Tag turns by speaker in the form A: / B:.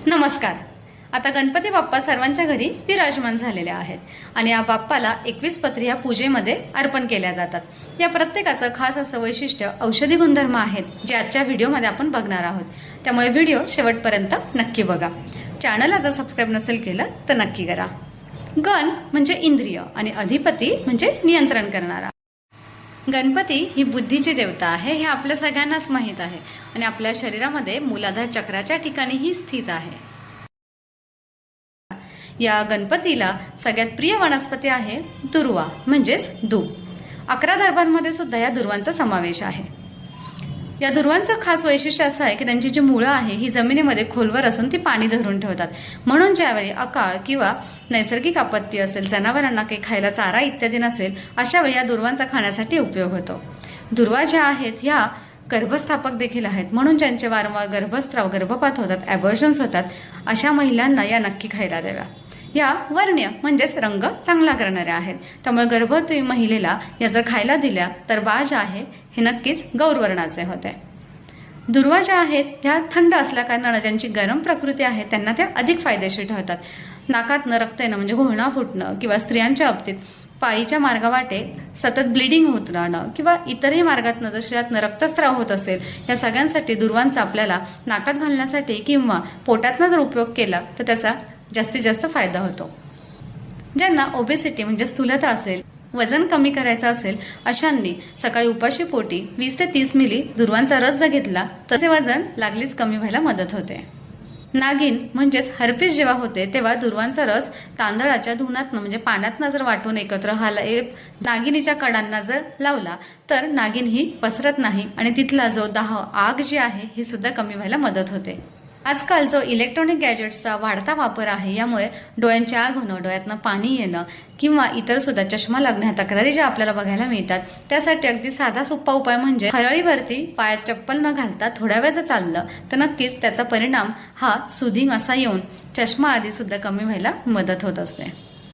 A: नमस्कार। आता गणपती बाप्पा सर्वांच्या घरी विराजमान झालेले आहेत आणि या बाप्पाला 21 पत्री या पूजेमध्ये अर्पण केल्या जातात। या प्रत्येकाचं खास असं वैशिष्ट्य औषधी गुणधर्म आहेत जे आजच्या व्हिडिओमध्ये आपण बघणार आहोत, त्यामुळे व्हिडिओ शेवटपर्यंत नक्की बघा। चॅनलला जर सबस्क्राईब नसेल केलं तर नक्की करा। गण म्हणजे इंद्रिय आणि अधिपती म्हणजे नियंत्रण करणारा। गणपती ही बुद्धीची देवता आहे हे आपल्या सगळ्यांनाच माहीत आहे आणि आपल्या शरीरामध्ये मूलाधार चक्राच्या ठिकाणी ही स्थित आहे। या गणपतीला सगळ्यात प्रिय वनस्पती आहे दुर्वा म्हणजेच दूब। 11 दर्भांमध्ये सुद्धा या दुर्वांचा समावेश आहे। या दुर्वांचं खास वैशिष्ट्य असं आहे की त्यांची जी मुळं आहे ही जमिनीमध्ये खोलवर असून ती पाणी धरून ठेवतात, म्हणून ज्यावेळी अकाळ किंवा नैसर्गिक आपत्ती असेल, जनावरांना काही खायला चारा इत्यादी नसेल, अशा वेळी या दुर्वांचा खाण्यासाठी उपयोग होतो। दुर्वा ज्या आहेत ह्या गर्भस्थापक देखील आहेत, म्हणून ज्यांचे वारंवार गर्भस्राव, गर्भपात होतात, ॲबॉर्शन्स होतात, अशा महिलांना या नक्की खायला द्याव्या। या वर्ण्य म्हणजेच रंग चांगला करणाऱ्या आहेत, त्यामुळे गर्भवती महिलेला या जर खायला दिल्या तर बाळ जे आहे हे नक्कीच गौरवर्णाचे होते। दुर्वा ज्या आहेत ह्या थंड असल्या कारणाने ज्यांची गरम प्रकृती आहे त्यांना त्या अधिक फायदेशीर ठरतात। नाकातनं रक्त येणं म्हणजे घोळणा फुटणं किंवा स्त्रियांच्या बाबतीत पाळीच्या मार्गावाटे सतत ब्लिडिंग होत राहणं किंवा इतरही मार्गातनं जर शरीरातनं रक्तस्राव होत असेल, या सगळ्यांसाठी दुर्वांचा आपल्याला नाकात घालण्यासाठी किंवा पोटातनं जर उपयोग केला तर त्याचा जास्तीत जास्त फायदा होतो। ज्यांना ओबेसिटी म्हणजे स्थूलता असेल, वजन कमी करायचं असेल, अशांनी सकाळी उपाशी पोटी 20 ते 30 मिली दुर्वांचा रस जर घेतला तर ते वजन लागलीच कमी व्हायला मदत होते। नागिन म्हणजेच हर्पीस जेव्हा होते तेव्हा दुर्वांचा रस तांदळाच्या धुनातनं म्हणजे पाण्यातनं जर वाटून एकत्र नागिनीच्या कडांना जर लावला तर नागिन ही पसरत नाही आणि तिथला जो दाह, आग जी आहे ही सुद्धा कमी व्हायला मदत होते। आजकाल जो इलेक्ट्रॉनिक गॅजेट्सचा वाढता वापर आहे यामुळे डोळ्यांची आग होणं, डोळ्यातनं पाणी येणं किंवा इतर सुद्धा चष्मा लागण्या तक्रारी ज्या आपल्याला बघायला मिळतात, त्यासाठी अगदी साधा सोपा उपाय म्हणजे हरळीवरती पायात चप्पल न घालता थोड्या वेळ जर चाललं तर नक्कीच त्याचा परिणाम हा सुदिंग असा येऊन चष्मा आदी सुद्धा कमी व्हायला मदत होत असते।